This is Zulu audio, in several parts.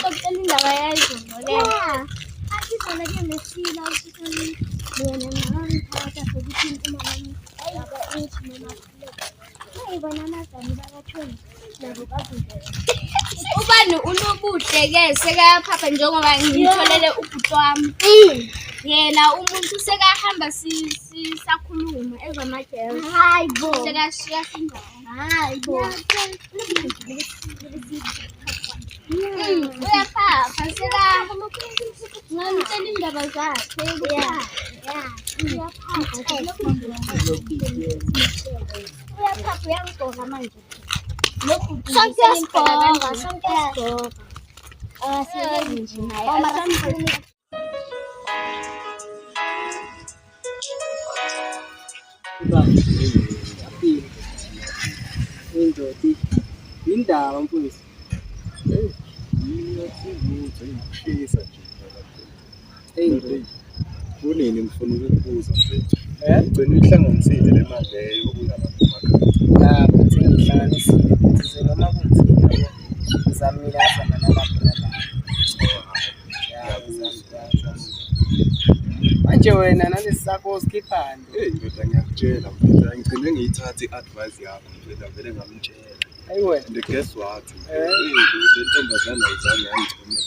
Sokucela indaba yayizolo-ke. Izolo kunesila ukuthi mina ngangiphatha sokuthi imali yabo ithi noma ayibona amagama bakathweni nabo babuze. Ubani unobuhle-ke sekayaphapha njengoba ngimtholele ubhuti wami. Yena umuntu sekahamba sisakhuluma ezamagelo. Hayibo. Sekashiya sindawo. Hayibo. Uyaphapha ngamtshela indaba zakhe. Uyaphapha uyangigqoka manje. Sonke sibhoka. Asiyenzi nje naye. Indodi indaba mfowethu Ngiyashisa nje kunini ngifuna ukukubuza mfethu ugcina uyihlanganisile le mali leyo ngihlanganisile ukuthi noma kunzima ngizamile azama nalapho manje wena nalesi sakho sikhiphani. Ndoda ngiyakutshela mfethu ngigcine ngiyithatha i-advice yakho mfethu vele ngamtshela. Ayiwe And guess what? Le ntombazana ayizange yangithumela.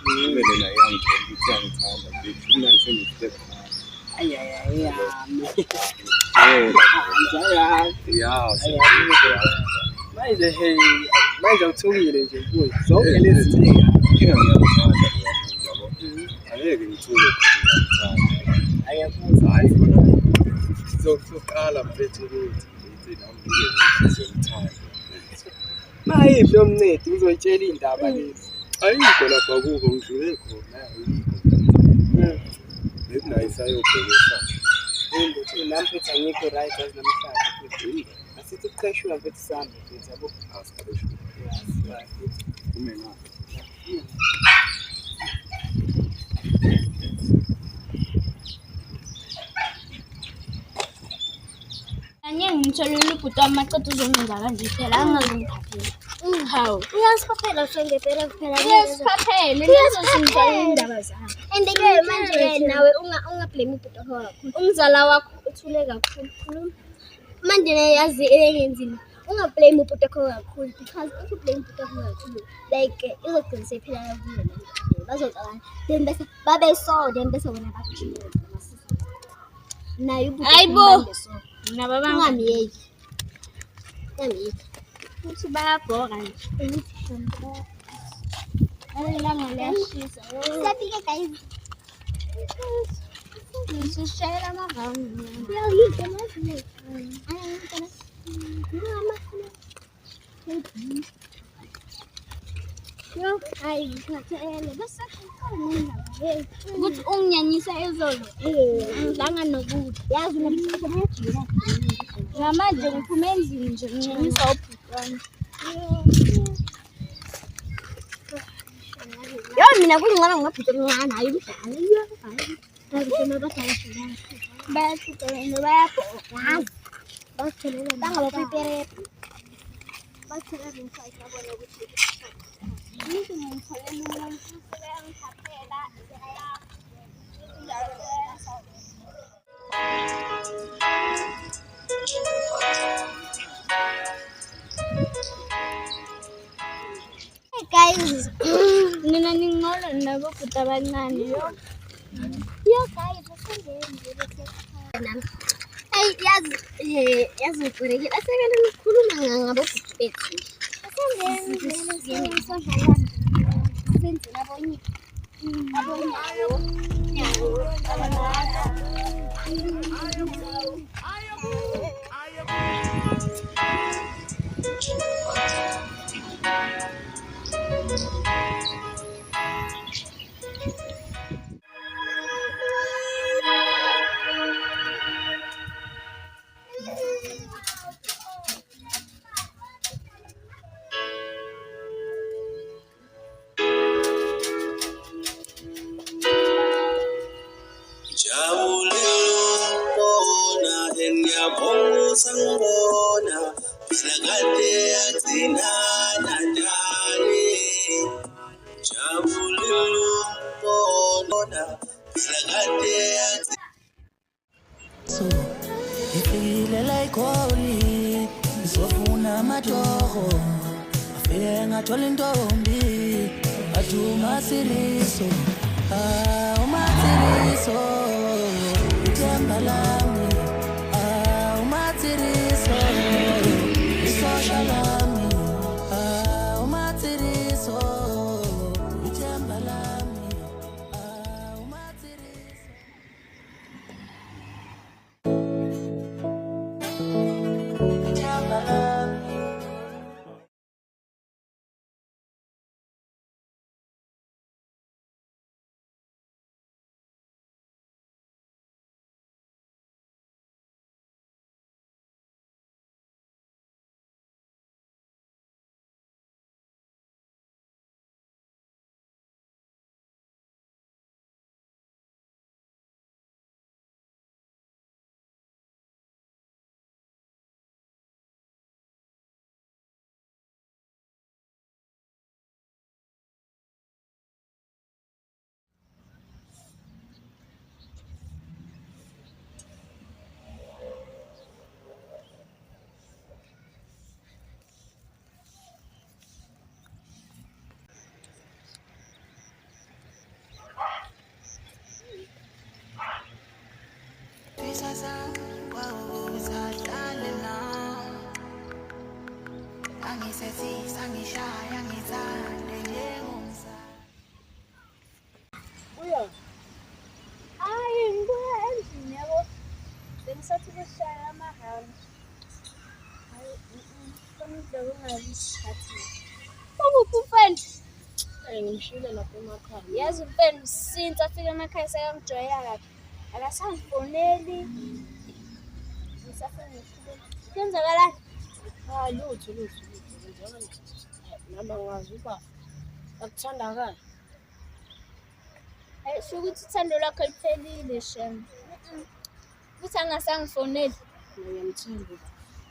Kumele naye yangitshela ukuthi yangithanda mfethu mina sengistep. Manje manje uthukile nje mfowethu zonke lezi zinto Ngiyangithanda yabo. Angeke ngithuke soqala mfethu ukuthi ngithi nami ngizomthanda. mayiphi yomncedi uzoyitshela indaba lezi. Ayikho lapha kubo ngidlule khona ayikho. Bekunayo sayobhekisa. Ukuthi nami mfethu angikho right as namhlanje mfethu. Asithi uqheshwa mfethu sami mfethu yabo. Asiqheshwe. Kume ngapha. Ngimtholile ubhuti wami maqeda uzongenza kanje phela angazongiphaphela. Hawu. Uyasiphaphela ngempela kuphela. Uyasiphaphela lezo zindaba indaba zakhe. And ke manje nawe ungablame ubhuti wakho kakhulu. Umzala wakho uthule kakhulu. Manje yazi engenzini. Ungablame ubhuti wakho kakhulu because if you blame ubhuti wakho kakhulu like izogcina sephela kuyo. Bazocabanga then bese babe so then bese wena bakuchile. Naye ubhuti wakho naba bangamiyeki. Yamiyeki. Uthi bayabhoka nje. Alilanga liyashisa. Siyafika guys. Sishayela amavanga. Uyayidla manje. Yo, hayi ngikhathele bese kukhona ukuthi unginyanyisa ezolo. Ngidlanga nokuthi yazi ukuthi ngiyajika. Ngamanje ngiphume endlini nje nginyanyisa ubhuti wami. Yo mina kungcono ngabhuti omncane hayi umdala. Yo hayi. Ngizona badala shela. Bayahlupheka bayabhoka. Bathelela bangabaprepare. Bathelela inside yabona ukuthi ngithi ngitholela umuntu sekayangiphaphela Hey guys, mina ngingcono nabo bhuti abancane yo. Yo guys, asengeni hey yazi uqhubekile asekele ukukhuluma ngabo bhuti bethu. Asengeni sodlala. Senzela abonye. Sangona phela kade yagcina nadale So ifikile la igoli izofuna amatoho afike ngathola intombi athi uMatsiriso uMatsiriso ithemba lami uMatsiriso isosha lami uMatsiriso ithemba lami uMatsiriso. Hayi ngibuya endlini yabo. Bengisathi kushaya amahambo. Hayi konke kungabi isikhathi. Ukuphi umfana? Ngimshiyile lapha emakhaya. Yazi umfana since afika emakhaya sekamjoyela kabi. Akasangifoneli. Ngisafuna ukukhuluma. Kwenzakalani? Lutho. Kwenzakalani? Noma ngazi uba akuthanda kahle. Sho ukuthi uthando lwakho luphelile shem. Futhi angasangifoneli. Ngiyamthemba.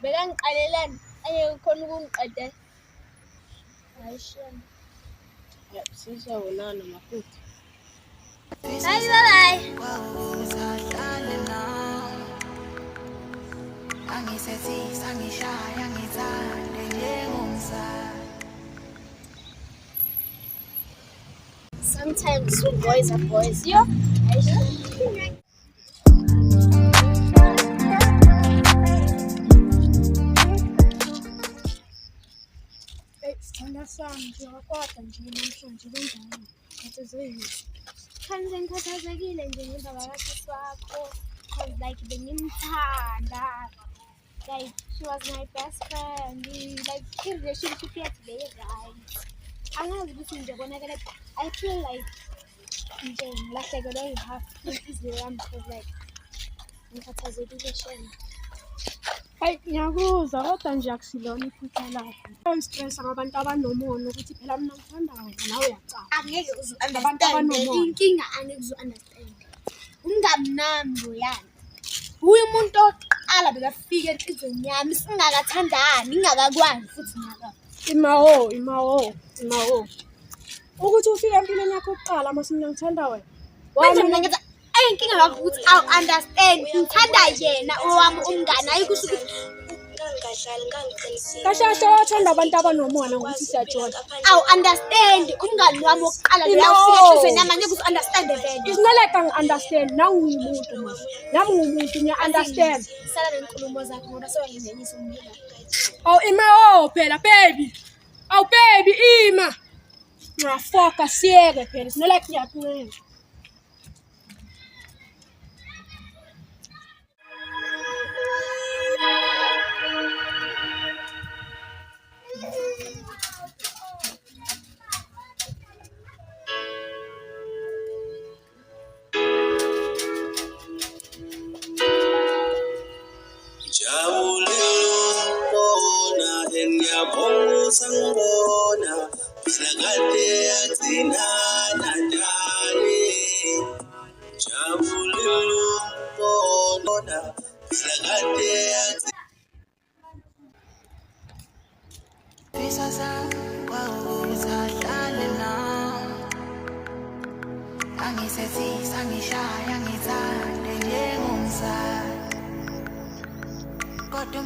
Bekangiqalelani angeke khona ukungiqedela. Hayi shem. Sizawonana mafuthi. Hayi bye. Sometimes when boys are boys, yo. Sithanda sami nje wakwada nje namhlanje kunjani? Kathazekile. Khanje ngikhathazekile nje ngendaba kaSisi wakho. Cause like bengimthanda. Like she was my best friend. Like i-relationship yethu beyi-right. Angazi ukuthi nje konakala. I feel like nje ngilahlekelwe yi-half inhliziyo yami because like ngikhathazekile shem. Hayi ngiyakuzwa kodwa nje akusilona iphutha lakho. Uyistressa ngabantu abanomono ukuthi phela mina ngithanda wena nawe uyacala. Angeke uzu-understand inkinga, angeke uzu-understand. Umngani nami loyana. Uye umuntu oqala bekafika enhlizweni yami singakathandani, ngingakakwazi futhi ngiyakazi. Imawo. Ukuthi ufike empilweni yakho oqala mase mina ngithanda wena. Manje mina ngithi ayinkinga lakho ukuthi understand ngithanda yena owami umngani ayikusho ukuthi Kashasha wathanda abantu abanomona ngokuthi siyajona. Understand umngani wami oqala lo ufike enhlizweni yami angeke uzu-understand vele. It's not like angi-understand nangumuntu manje. Nami ngumuntu ngiya-understand. Sala lenkulumo zakho ngoba sewangingenisa umlilo. Ima phela baby. Baby ima. Ngafoka siyeke phela. It's not like ngiyakuyenza. Sangona Sagate Atinana Dani Jabulu Bona Sagate Pisasa Wawuzadalena Angisethi sangishaya ngithande njengomsana Ya,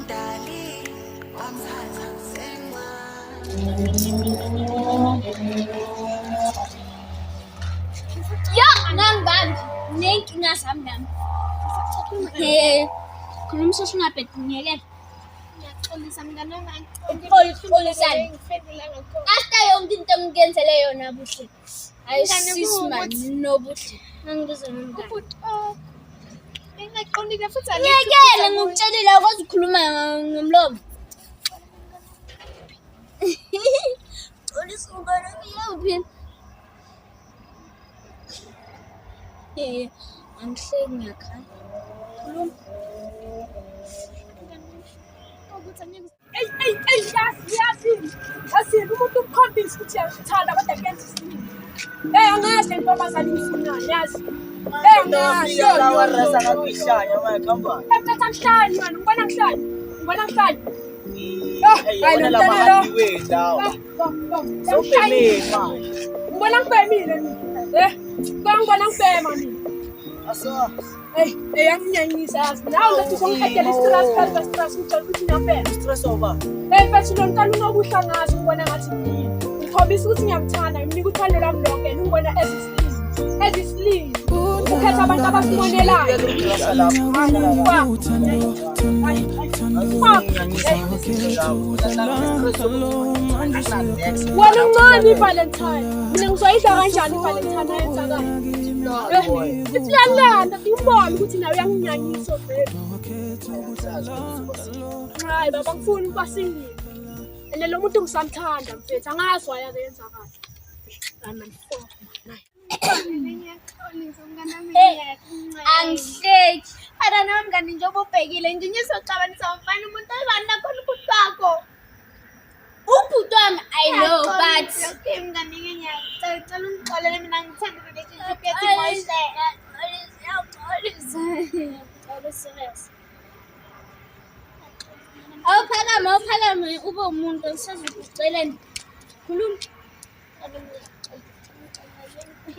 nanggan. Nenkinga samdam. Kulum sesungapetnya kan. Polisan. Hasta yung dintong sa leyo na busi. Ay sisman no busi. Nang gusto nang ngeke ngikutshelela kwazi ukukhuluma ngomlomo. Olisungana ngiyaphi? Angihleki ngiyakhala. Khuluma. Yazi umuntu ukhombisa ukuthi uyazithanda kodwa kuyenza isiningi. Angazi lentombazane imfunayo yazi. Warasa kakuhlanya makhamba. Ngihlanya mani, ngibona ngihlanya. Yona la mahandi wendawo. Sopemeni manje. Ngibona ngibhemile mina. Ngibona ngibhema mina. Asa. Anginyanyisa yazi. Nawe ngathi uzongikhathela stress ngitshela ukuthi ngiyabhema. Stress over. Mfethu lo nkalo unobuhla ngazi ngibona ngathi yini. Ngikhombisa ukuthi ngiyakuthanda, ngimnika uthando lwami lonke, ngibona ezisilile. Ukhetha abantu abasimonelayo. Wena uncane iValentine. Mina ngizoyidla kanjani iValentine ayenzakala? Siyalanda ngibone ukuthi nawe uyanginyanyisa vele. Hayi baba ngifuni ukuba singile. Ene lo muntu ngisamthanda mfethu angazi why akenzakala. Angihleki. Ara nami ngani njengoba ubhekile nje ngizocabanisa umfana umuntu ezana khona ukuthi bakho. Ubhuti wami I know but ngani ngiyacela ungixolele mina ngithanda relationship yethu manje. Awuphakame ube umuntu osezokuceleni. Khuluma.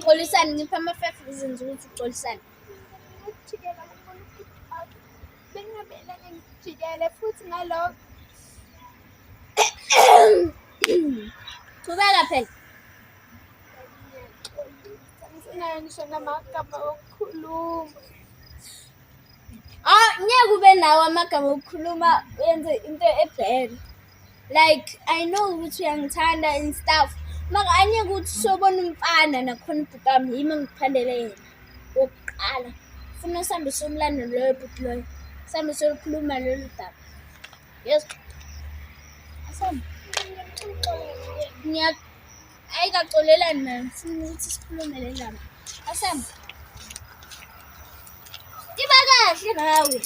Xolisani ngipha ama-5 reasons ukuthi uxolisane. Bengingabela ngijikele futhi ngalokho. Qhubeka phela. Ngifuna ngisho namagama okukhuluma. Ngeke ube nawo amagama okukhuluma uyenze into ebhele. Like I know ukuthi uyangithanda and stuff. Maka anye ukuthi sobona umfana nakhona ubhukami yimi ngiphandele yena. Wokuqala. Ufuna sambe somlando loyo bhuti loyo. Sambe sokhuluma lolu daba. Yes. Asam. Ayikaxolelani mina. Sifuna ukuthi sikhulume le ndaba. Asam. Iba kahle nawe.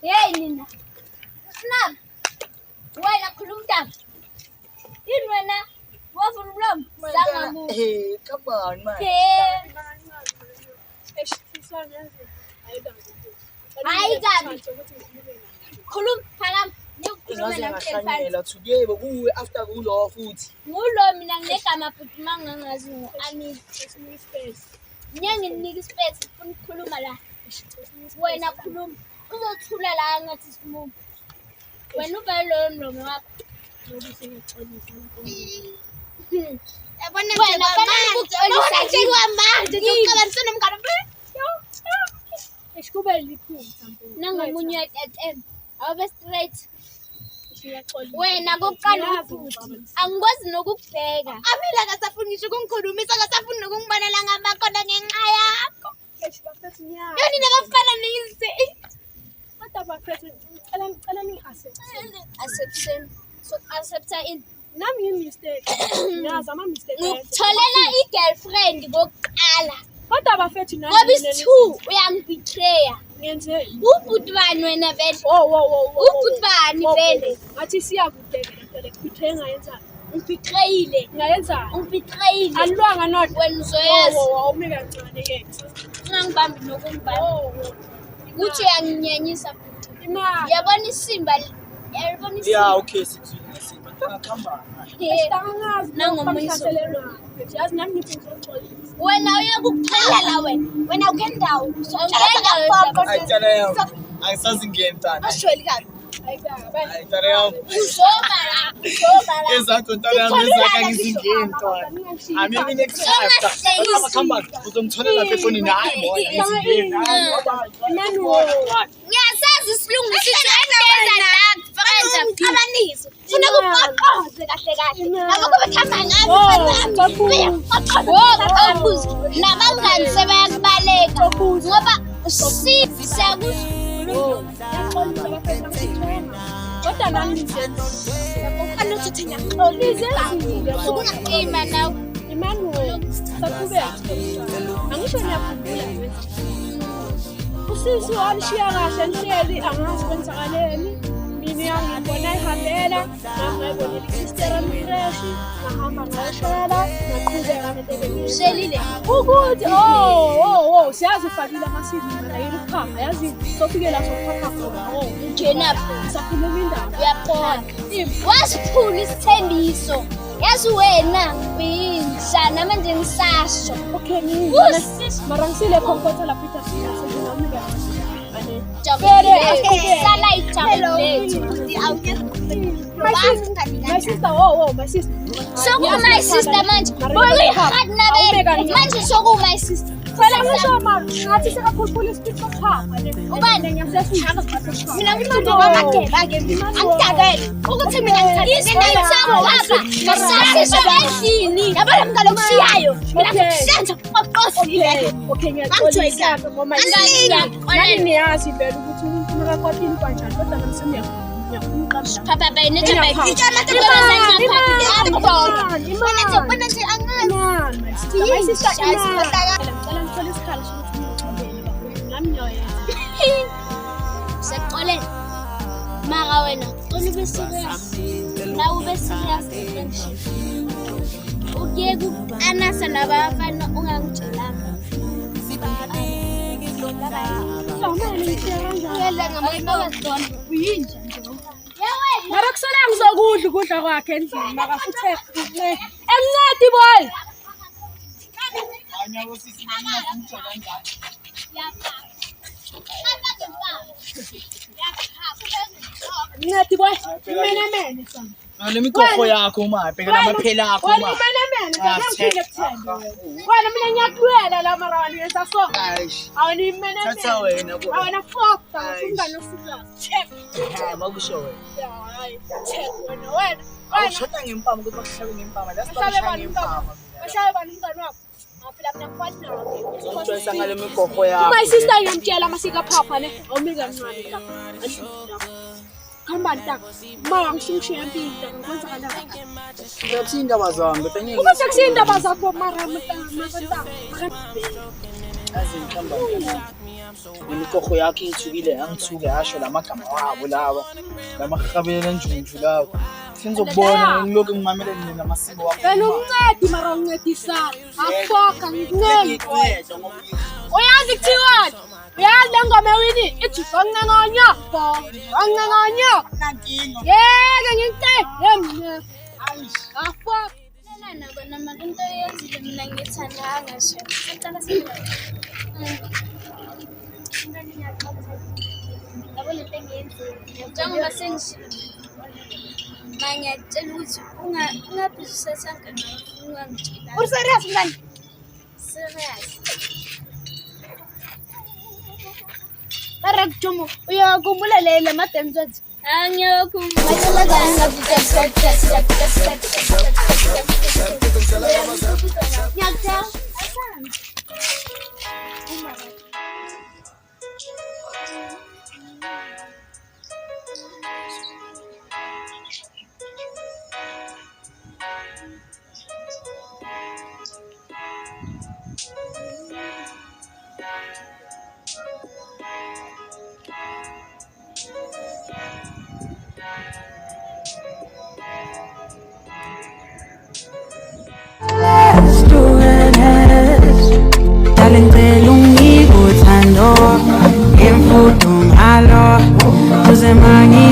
Hey Nina. Snap. Wena khuluma. Yini wena? Wafuna umlomo? Zangamu. Come on man. Ayikabi. Khuluma phakama. Ngahlanyela today bekuwe after kulo futhi. Ngulo mina nginegama futhi mangangazi ngo-Anil. Nginika ispace ufuna ukukhuluma la. Wena khuluma. Uzothula la ngathi simumu. Wena ubhale lo mlomo wakho. Yabona nje manje ucabanisa nomngane Esikube liphutha mfethu. nangamunye at awube straight. Wena kokuqala futhi angikwazi nokukubheka. Amila akasafuni ngisho ukungikhulumisa akasafuni nokungibonela ngamakhono ngenxa yakho. Yoni nakafana nise. Kodwa bafethu ngicela Acceptation. So accepta in. nami ngimistake. Ngiyazi ama-mistake. Ngikutholela i-girlfriend kokuqala. Kodwa bafethu Ngoba is-2 uyangibetray. ngenzeni? Ubhuti bani wena vele? Ubhuti bani vele? Ngathi siyakudekela phela ngibetray ngayenzani? Ungibetrayile. Ngayenzani? Ungibetrayile. Alwanga not. Wena uzoyazi. Awumi kancane ke. Ungangibambi nokungibamba. Uthi uyanginyenyisa futhi. Imali. Yabona isimba. Yabona isimba. Yeah, okay, sithi. Wena uyakuphela wena ukendawo Ayisazi ngiyentana. ashweli kabi Ayitare yami. uzobala Ezakho ntana yami ezakha ngizingentwana. Ami next time. Khamba uzongitholela efonini hayi boy ngiyasazi isilungu sithi endenza la kufanele abanisi funa kuqoqoze kahle kahle nabo kubathamba ngazo abuzi nabangani sebayakubaleka ngoba kodwa nami Ima nawe Emmanuel sakubeka angisho ngiyakhumbula usisi walishiya kahle nihleli angazi kwenzakaleni mina ngibona ihambela ngabona isister amfresh ngahamba ngashela ngaqhubeka nento shelile ukuthi siyazi ufakile amasidi la yikhamba yazi sofikela sokuphapha khona njenapho sakhuluma indaba uyaqona wasiphula isithembiso yazi wena uyinhlana manje ngisasho okay mara ngisile comfortable la Peter sinamuka my sister my sister so my sister manje manje so my sister phela ngisho manje ngathi sekakhuphula isiphithi sokuhamba ubani ngiyasefuna mina ngimuntu wamadeba ke angidakele ukuthi mina ngithatha lapha ngisasisho endlini yabona mngalo kushiyayo mina ngisenza oqosile okay ngiyaxolisa ngoba nani niyazi vele ukuthi umuntu makakwatini kanjani kodwa ngisemya Papa bayine tshaba ikama tshaba my sister Seqole mara wena ube serious na ube serious friendship uke anasa nabafana ungangitshelanga mara kusala ngizokudla ukudla kwakhe endlini maka futhi emncedi boy Mncedi boy mene sana Le mikokho yakho maphe kana amaphela akho wena mene ngiyakuthenga kuthenge wena mina ngiyakulwela la mara wena yenza so awuni mene Thatha wena bo. awena fuck ungano fuka check Hayi makusho wena. hayi check wena Awushoda ngempama ukuthi bakuhlabe ngempama. Lasibashaya ngempama. bashaye bani umntwana wakho ngaphela mina mfana Uzoyisa ngale mikokho yakho. my sister ngiyamtshela masika phapha ne awumika kancane la khamba ntaka ma ngishintshe impilo ngikwenza kanjani Uyathi indaba zami kodwa ngeke uma sekusindaba zakho mara mntaka azikhamba. Imikokho yakhe ithukile angithuke asho lamagama wabo lawa. Lamahabela njunju lawa. Sinzokubona ngilokhu ngimamele mina amasiko wakho. wena uncedi mara uncedisana afoka ngikuncedi uyazi kuthiwani uyazi le ngoma ewini ithi soncengonya soncengonya yeke ngicela afoka noma into yenzile mina ngithandanga nje ngicela sibona yabo lento engiyenzile njengoba sengishilo manje ngicela ukuthi ungaphizisa ngani ungangitshela uri serious mngani serious mara kujomo uyakhumbula le madances Imfudo ngalo uze mangi